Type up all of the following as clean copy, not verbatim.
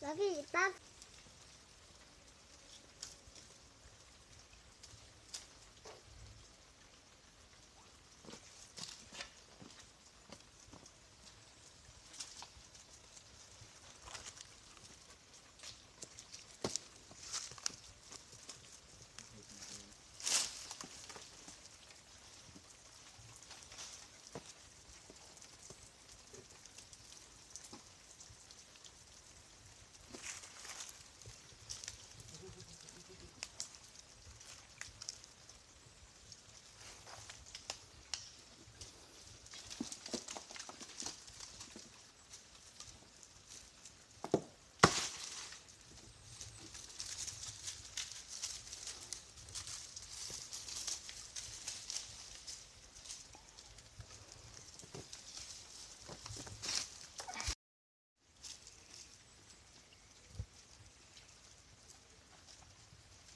Tapi, tapi.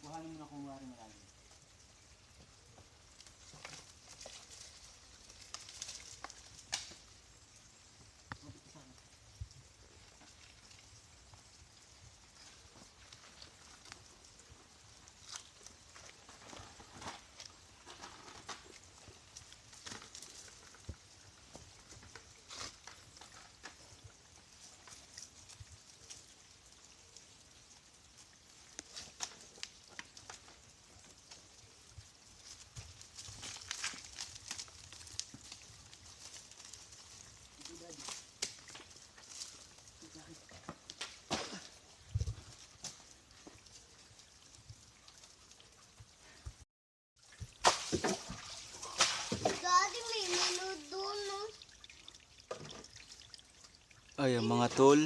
Kuhanin mo na kung wari malalim. Daddy, may menu doon, no? Ayan mga tol,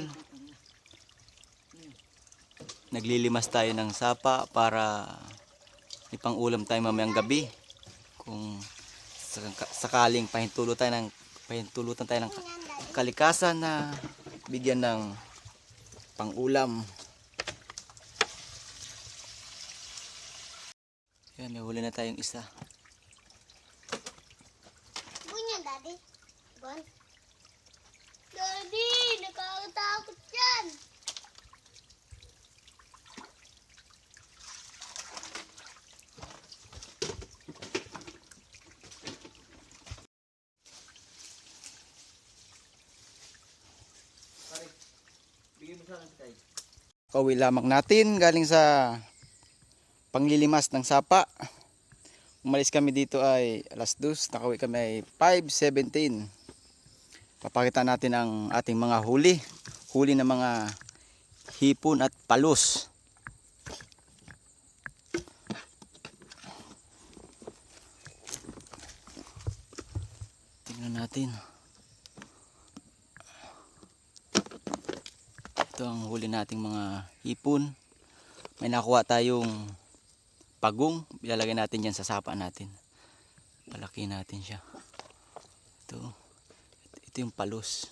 naglilimas tayo ng sapa para ipang-ulam tayo mamayang gabi. Kung sakaling pahintulutan tayo ng kalikasan na bigyan ng pang-ulam. Ayan, may huli na tayong isa. Bunyan, Daddy. Gon. Daddy, nakakatakot yan. Kauwi lamang natin galing sa panglilimas ng sapa. Umalis kami dito ay alas 2, nakauwi kami ay 5:17. Papakita natin ang ating mga huli ng mga hipon at palos. Tingnan natin. Ito ang huli nating mga hipon. May nakuha tayong pagong, ilalagay natin yan sa sapa natin. Palaki natin siya. Ito yung palos.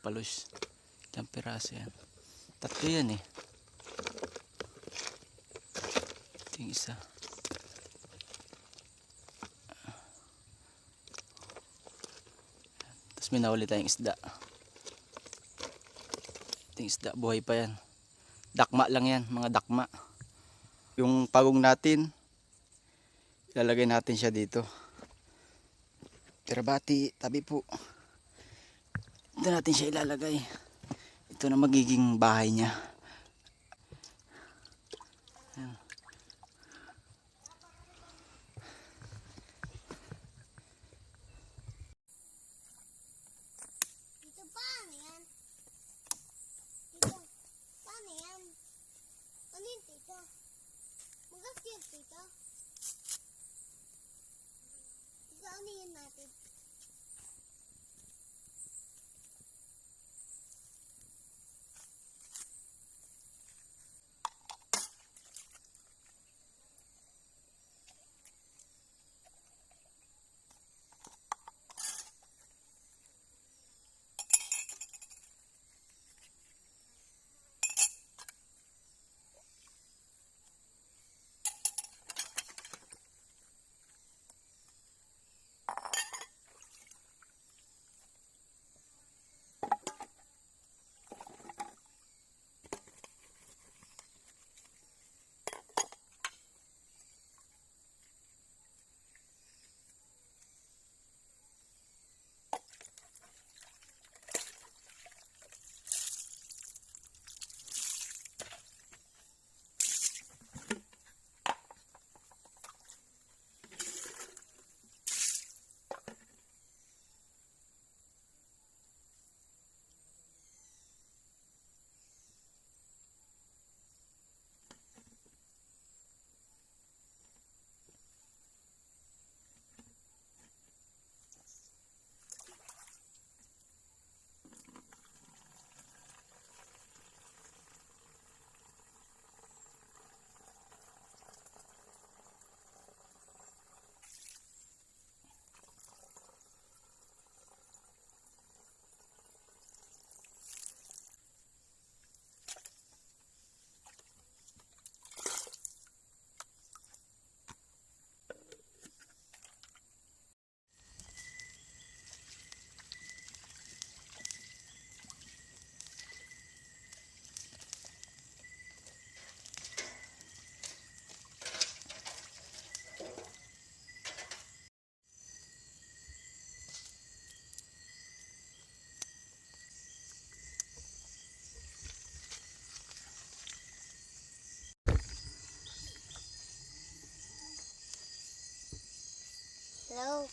Palos. Ilang piraso yan. 3 yan eh. Ito yung isa. Tapos may nahuli tayong isda. Ito yung isda, buhay pa yan. Dakma lang yan, mga dakma. Yung pagong natin, ilalagay natin siya dito. Tirabati, tabi po. Ito natin siya ilalagay. Ito na magiging bahay niya. Ayan. Dito, paano yan? Dito, paano yan? Ano yun, tito? Magas yan, tito? Dito, ano yun natin?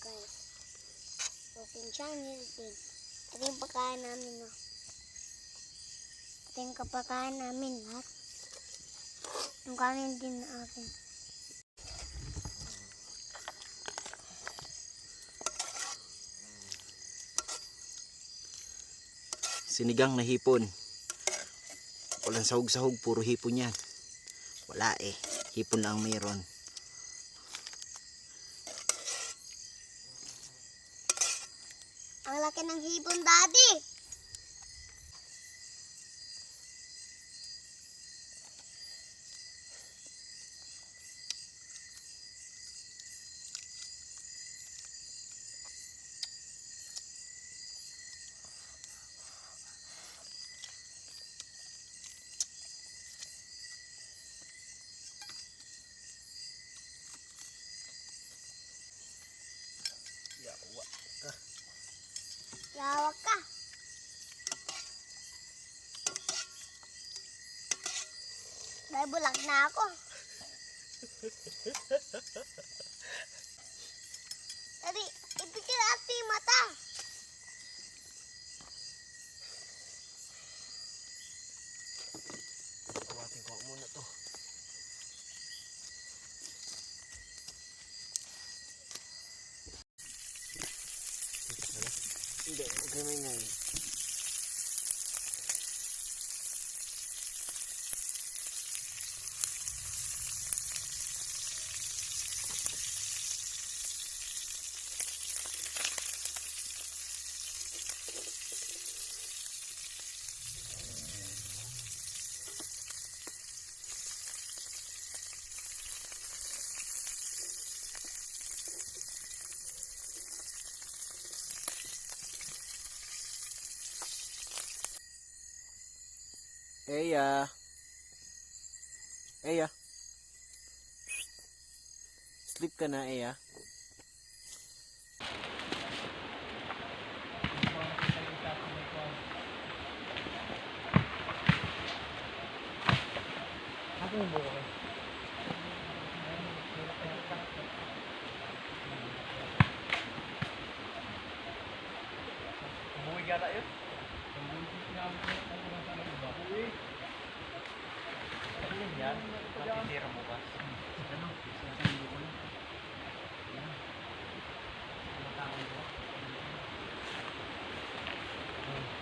guys. Open channel din. Ito yung pagkain namin, no. Ito yung kapakain namin lahat. Yung kanin din na akin. Sinigang na hipon. Walang sahog-sahog, puro hipon yan. Wala eh, hipon lang mayroon. Ang laki ng hipon, Daddy. Lawak ka. May bulag na ako. Daddy, ipikit natin yung mata. Kuwatin ko muna to. Hindi, huwag na may ngay. Eya. Eya. Sleep ka na, Eya. Ako yung buko ko. Umuwi gata yun? Yan, matitira bukas. Ano?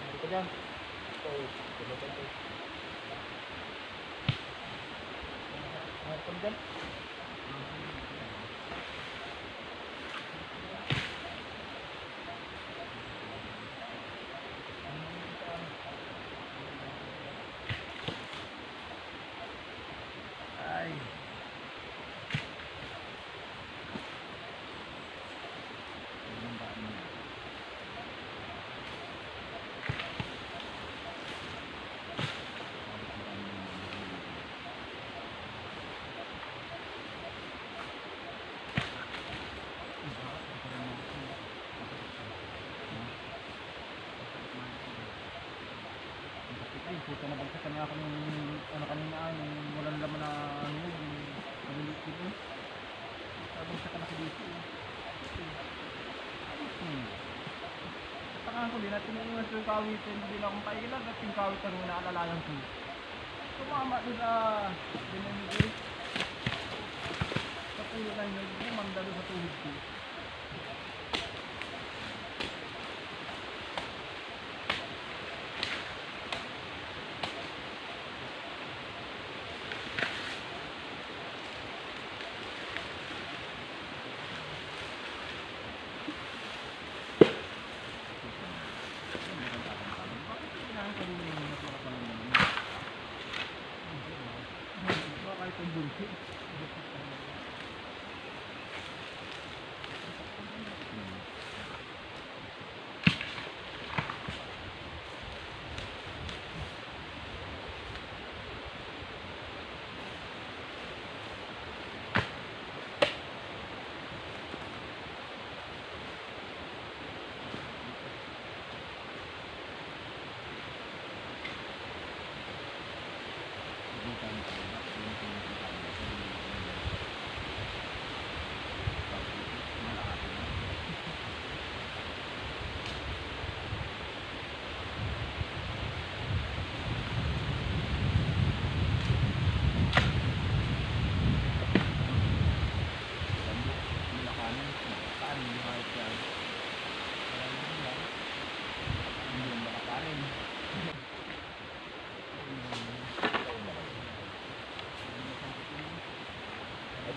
Ano ka dyan? Ano ka dyan? Ay. Ay, puta na bagsakan niya ako ng ano kanina ay, yung walang laman na ano yun, yung malulit yun. Bagsakan ako dito. Tangan ko din natin yung mas yung kawitin, hindi na akong pailag at yung kawitan mo naalalayan ko. Tumama doon dinamigay. Sa pulo na yun, mandalo sa tuhod ko.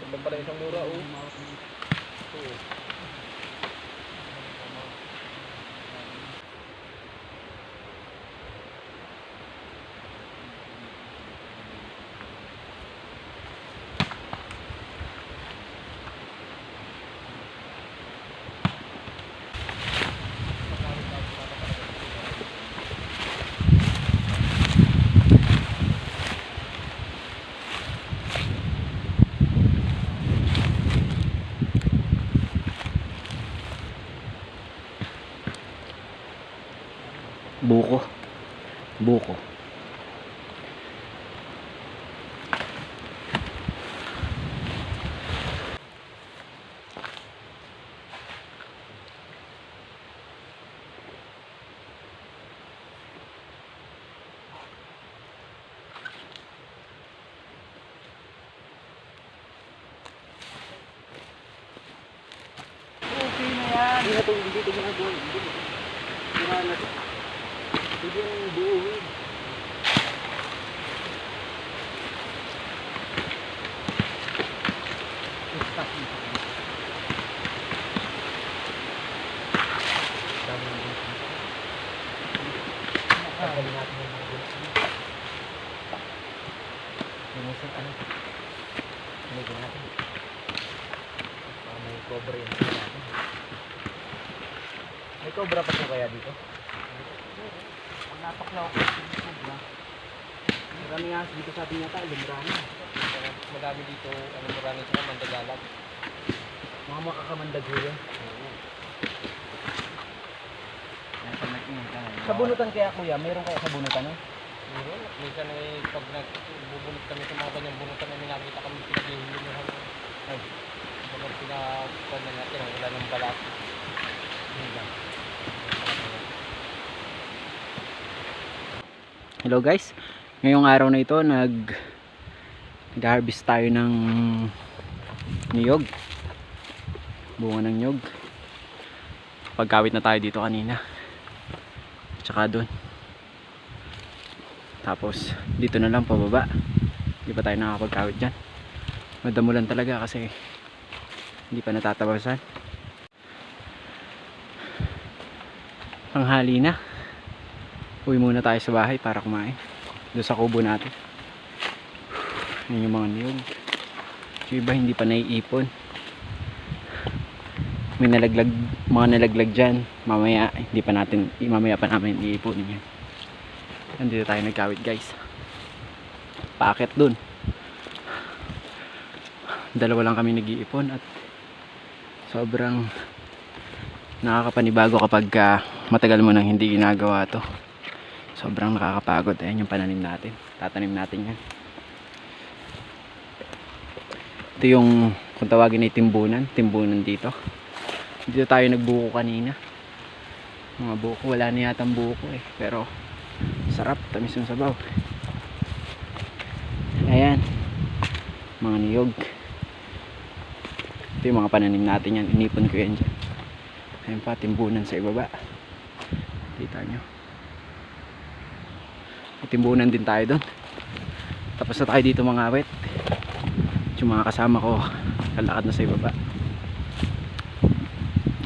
Tabang pala isang mura, oh. Oo. Buko. Buko. Okay na yan. Hindi na ito, hindi ito ginagawa. Hindi na. Sira na ito. Hindi yung buuhin. Tagalin natin yung mga gulat. Lumusot ano? Lumigin natin. May cobra yung natin. May cobra pa po kaya dito? Napaklaw ko yung cobra. Marami nga dito sa atin yata, lumrani. Madami dito, ano marami sa mandagalag. Mga makakamandag ho yan. Sa bunutan kaya kuya, mayroon kaya sa bunutan eh? Meron. Minsan ay pag nagbubunot kami sa mga kanyang bunutan ay nakita kami pinaghihilihan. Ay, pag pinakuan na natin, wala ng balat. Hello guys. Ngayong araw na ito nag-harvest tayo ng niyog. Bunga ng niyog. Pagkawit na tayo dito kanina. Tsaka doon. Tapos dito na lang pababa. Hindi pa tayo nakakapagkawit dyan. Madamulan talaga kasi hindi pa natatabasan. Panghali na. Uwi muna tayo sa bahay para kumain. Doon sa kubo natin. Yan yung mga niyog. Yung iba hindi pa naiipon. May nalaglag, mga nalaglag dyan. Mamaya pa namin iipunin yan. Nandito tayo nagkawit guys. Paakit dun. Dalawa lang kami nag-iipon at sobrang nakakapanibago kapag matagal mo nang hindi ginagawa to. Sobrang nakakapagod. Ayan yung pananim natin. Tatanim natin yan. Ito yung kung tawagin ay timbunan dito. Dito tayo nagbuko kanina. Mga buko, wala na yatang buko eh. Pero sarap, tamis yung sabaw. Ayan. Mga niyog. Ito yung mga pananim natin yan. Inipon ko yan dyan. Ayan pa, timbunan sa ibaba. Kita nyo. Timbunan din tayo doon. Tapos na tayo dito mga awet. Yung mga kasama ko kalakad na sa ibaba.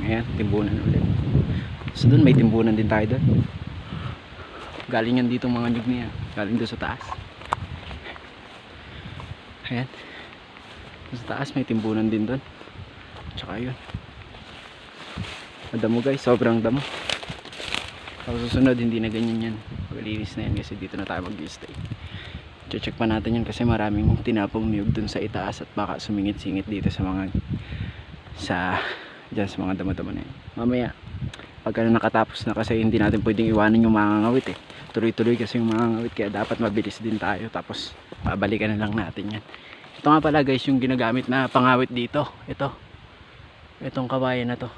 Ayan, timbunan ulit. So doon may timbunan din tayo doon. Galing yan dito mga nyug niya. Galing doon sa taas. Ayan. Sa taas may timbunan din doon. Tsaka yun. Madamo guys, sobrang damo. Tapos susunod hindi na ganyan yan. Maglinis na yan kasi dito na tayo mag-stay. Check pa natin yan kasi maraming tinapong niyog dun sa itaas at baka sumingit-singit dito sa mga dyan sa mga damo-damo na yan. Mamaya pagka nakatapos na kasi hindi natin pwedeng iwanan yung mga ngawit eh. Tuloy-tuloy kasi yung mga ngawit kaya dapat mabilis din tayo tapos babalikan na lang natin yan. Ito nga pala guys yung ginagamit na pangawit dito. Itong kawayan na to.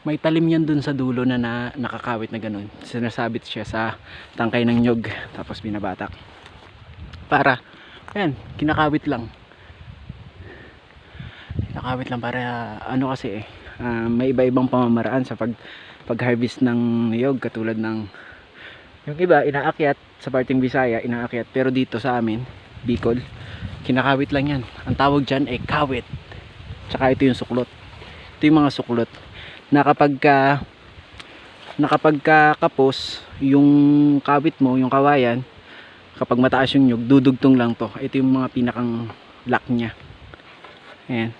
May talim yan dun sa dulo na nakakawit na ganun. Sinasabit siya sa tangkay ng nyog tapos binabatak. Para ayan, kinakawit lang para ano kasi may iba-ibang pamamaraan sa pag-harvest ng niyog katulad ng yung iba inaakyat sa parting Bisaya inaakyat pero dito sa amin Bicol Kinakawit lang yan. Ang tawag dyan ay kawit. Tsaka ito yung suklot. Ito yung mga suklot na kapag kapos yung kawit mo, yung kawayan, kapag mataas yung nyug, dudugtong lang to. Ito yung mga pinakang lock nya. Ayan.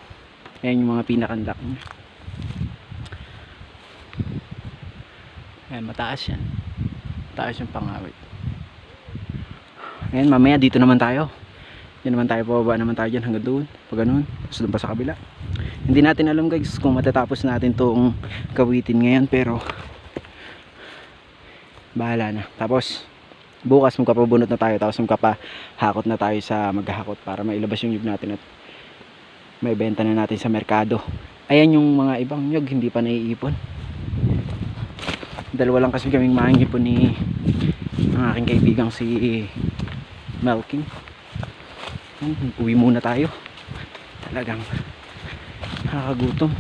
Ayan yung mga pinakang lock nya. Ayan, mataas yan. Mataas yung pangawit. Ayan, mamaya dito naman tayo. Yan naman tayo, pababa naman tayo dyan hanggang doon. Pag ganun, tapos doon pa sa kabila. Hindi natin alam guys kung matatapos natin itong kawitin ngayon, pero bahala na. Tapos bukas magkapabunot na tayo, tapos magkapahakot na tayo sa maghahakot para mailabas yung nyug natin at may benta na natin sa merkado. Ayan yung mga ibang nyug, hindi pa naiipon. Dalawa lang kasi kaming maangipon ni ang aking kaibigang si Melking. Uwi muna tayo. Talagang nakakagutom.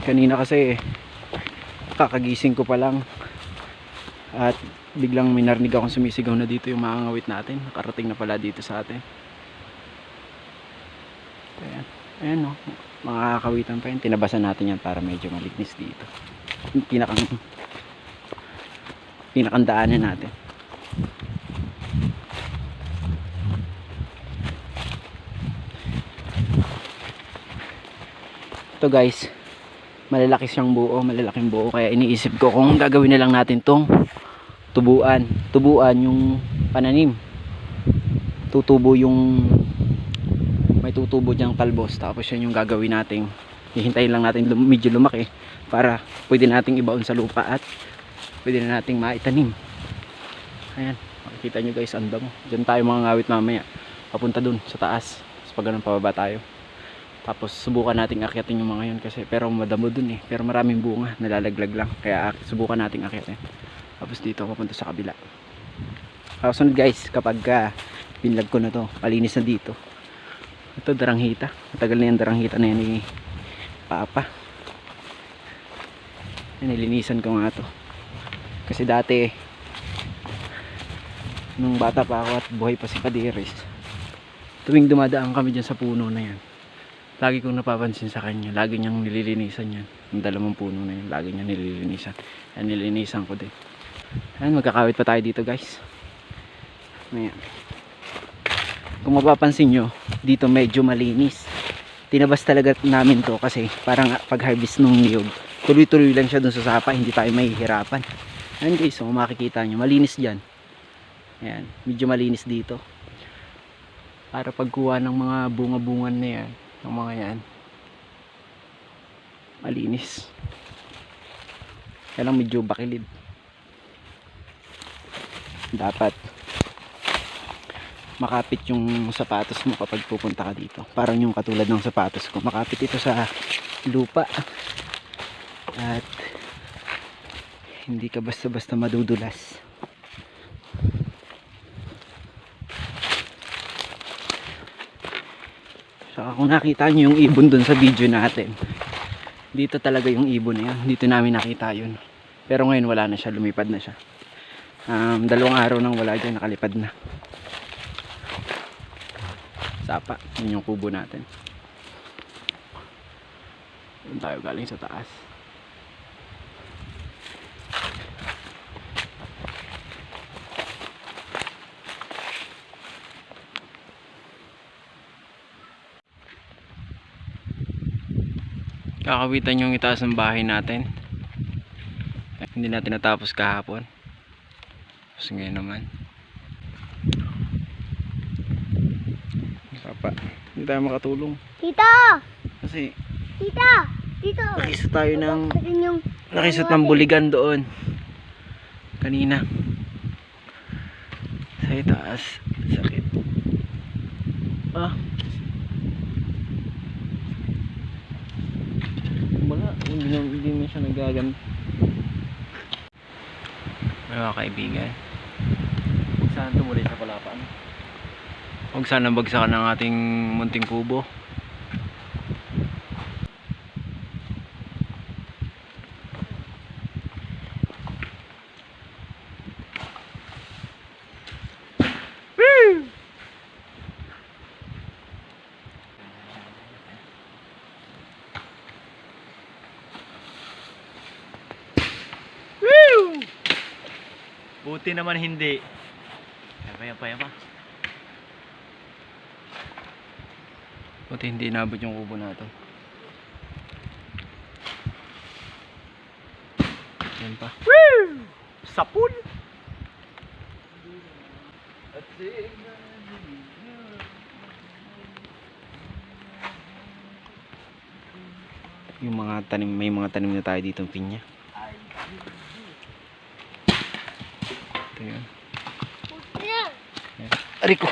Kanina kasi kakagising ko pa lang at biglang may narinig akong sumisigaw na dito yung mga ngawit natin. Nakarating na pala dito sa atin. Ayan, ayan no, mga kakawitan pa yun. Tinabasan natin yan para medyo malignis dito. Yung pinakang daanan natin. Ito guys, malalaki siyang buo, malalaking buo, kaya iniisip ko kung gagawin na lang natin tong tubuan yung pananim. Tutubo yung may tutubo diyang talbos, tapos yun yung gagawin nating hihintayin lang natin medyo lumaki para pwede nating ibaon sa lupa at pwede na nating maitanim. Ayan, makikita nyo guys, ang damo. Diyan tayo mga ngawit mamaya papunta dun sa taas, tapos pag ganun pababa tayo. Tapos subukan nating akyatin yung mga yun kasi pero madamo dun eh. Pero maraming bunga, nalalaglag lang. Kaya subukan nating akyatin. Tapos dito papunta sa kabila. Kasunod guys, kapag pinlag ko na to, palinis na dito. Ito daranghita. Matagal na yung daranghita na yan ni Papa. Nilinisan ko nga to. Kasi dati nung bata pa ako at buhay pa si Kadiris, tuwing dumadaan kami dyan sa puno na yan, lagi kong napapansin sa kanya, lagi niyang nililinisan yan. Yung dalawang puno na yun, lagi niyang nililinisan. Ayan, nililinisan ko din. Ayan, magkakawit pa tayo dito guys. Ayan. Kung mapapansin nyo, dito medyo malinis. Tinabas talaga namin to kasi parang pag harvest nung niyog, tuloy-tuloy lang siya dun sa sapa, hindi tayo mahihirapan. Ayan guys, kung makikita nyo, malinis dyan. Ayan, medyo malinis dito. Para pagkuha ng mga bunga-bungan na yan, ang mga yan, malinis. Kaya lang medyo bakilid. Dapat makapit yung sapatos mo kapag pupunta ka dito. Parang yung katulad ng sapatos ko, makapit ito sa lupa at hindi ka basta-basta madudulas. Saka kung nakita nyo yung ibon dun sa video natin, dito talaga yung ibon na yun. Dito namin nakita yun. Pero ngayon wala na siya, lumipad na siya. 2 araw nang wala dyan, nakalipad na. Sapa, yun yung kubo natin. Doon tayo galing sa taas. Kakawitan yung itaas ng bahay natin. Hindi natin natapos kahapon. Tapos ngayon naman. Sapa. Hindi tayo makatulong. Tita! Kasi Tita! Dito! nakisot tayo ng Yung nakisot ng buligan doon. Kanina. Sa itaas. Sakit. Ah. Baga, hindi mo siya nagagamit. Mga kaibigan, huwag sana tumuloy sa palapaan. Huwag sana bagsakan ng ating munting kubo. Buti naman hindi. Yan pa. Buti hindi inabot yung kubo natin. Yan pa. Woo! Sapul! Yung mga tanim, may mga tanim na tayo dito ng pinya. Ito yun. Puti. Ariko!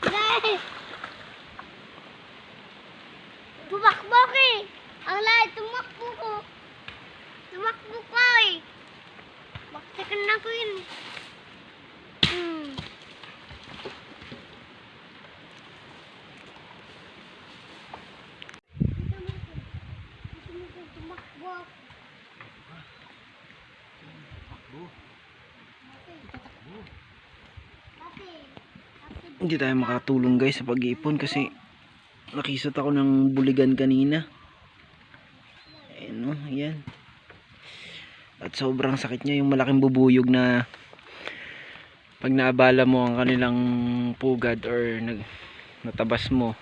Guys! Tumakbo eh! Ang lahat, tumakbo ko! Tumakbo ko eh! Baksakan na ko yun. Tumakbo. Hindi tayo makatulong guys sa pag-iipon kasi nakisot ako ng buligan kanina. Ayun o, yan. At sobrang sakit niya yung malaking bubuyog na pag naabala mo ang kanilang pugad or natabas mo.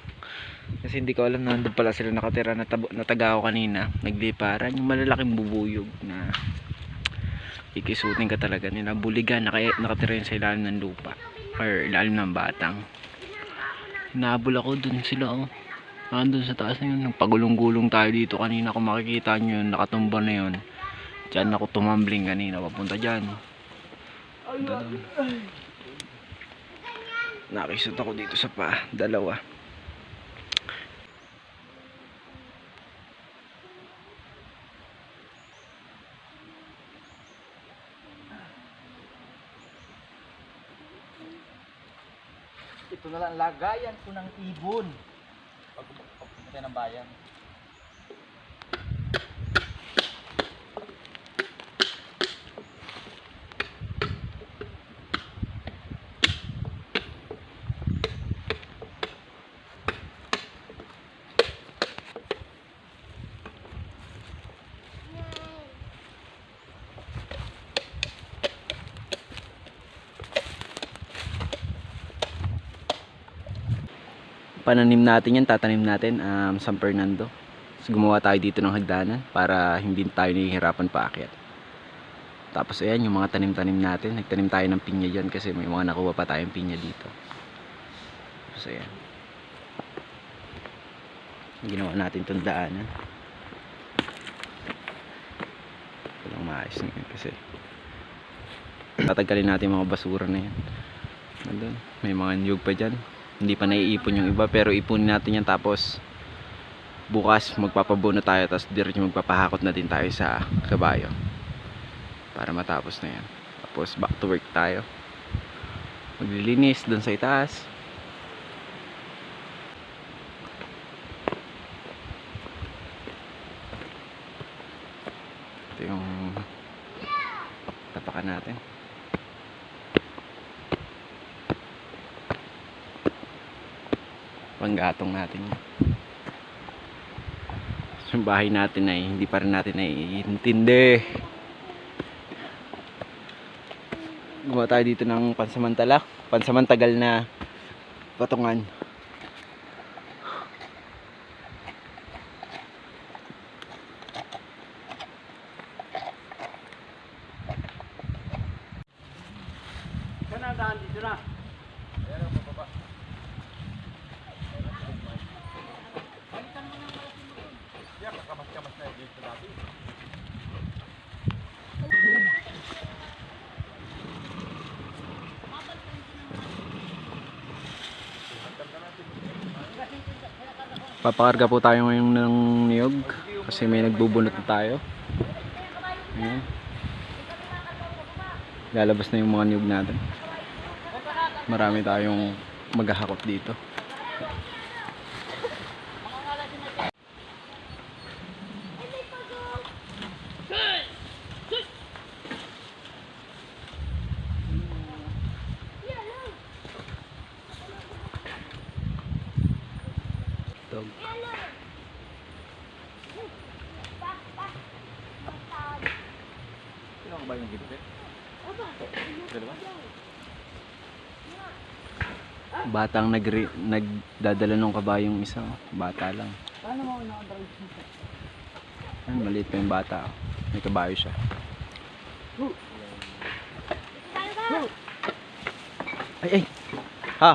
Kasi hindi ko alam na nandun pala sila nakatira, nataga ako kanina. Nagliparan yung malalaking bubuyog na ikisutin ka talaga nila. Buligan na kaya nakatira yun sa ilalim ng lupa or ilalim ng batang. Nahabol ako dun sila oh. Nandun sa taas na yun. Nagpagulong-gulong tayo dito kanina. Kung makikita nyo yun, nakatumba na yun. Diyan ako tumambling kanina. Papunta dyan. Punta doon. Nakisot ako dito sa dalawa. Ito na lang lagayan ko ng ibon pagpunta ng bayan. Pananim natin yan, tatanim natin San Fernando. So, gumawa tayo dito ng hagdanan para hindi tayo nahihirapan paakyat. Tapos ayan yung mga tanim-tanim natin. Nagtanim tayo ng pinya dyan kasi may mga nakuha pa tayong pinya dito. Tapos ayan, ginawa natin itong daanan. Walang maayos ngayon kasi tatanggalin natin mga basura na yan. Nandun, may mga niyog pa dyan. Hindi pa naiipon yung iba pero ipunin natin yan, tapos bukas magpapabuno tayo, tapos diretso magpapahakot na din tayo sa kabayo para matapos na yan. Tapos back to work tayo, maglilinis dun sa itaas. Ito yung tapakan natin. Panggatong natin yun. Yung bahay natin ay hindi pa rin natin naiintindi. Gumawa tayo dito ng pansamantagal na patungan. Sana daan dito na. Ayan ang bababa. Kamas-kamas na dito dati. Papakarga po tayo ngayon ng niyog kasi may nagbubunot na tayo. Ayan. Lalabas na yung mga niyog natin. Marami tayong maghahakot dito. Dog. Sino ba yung gipit? Batang nagdadala ng kabayong isa. Bata lang. Ayun, maliit pa yung bata. May kabayo siya. Ay, ay! Ha!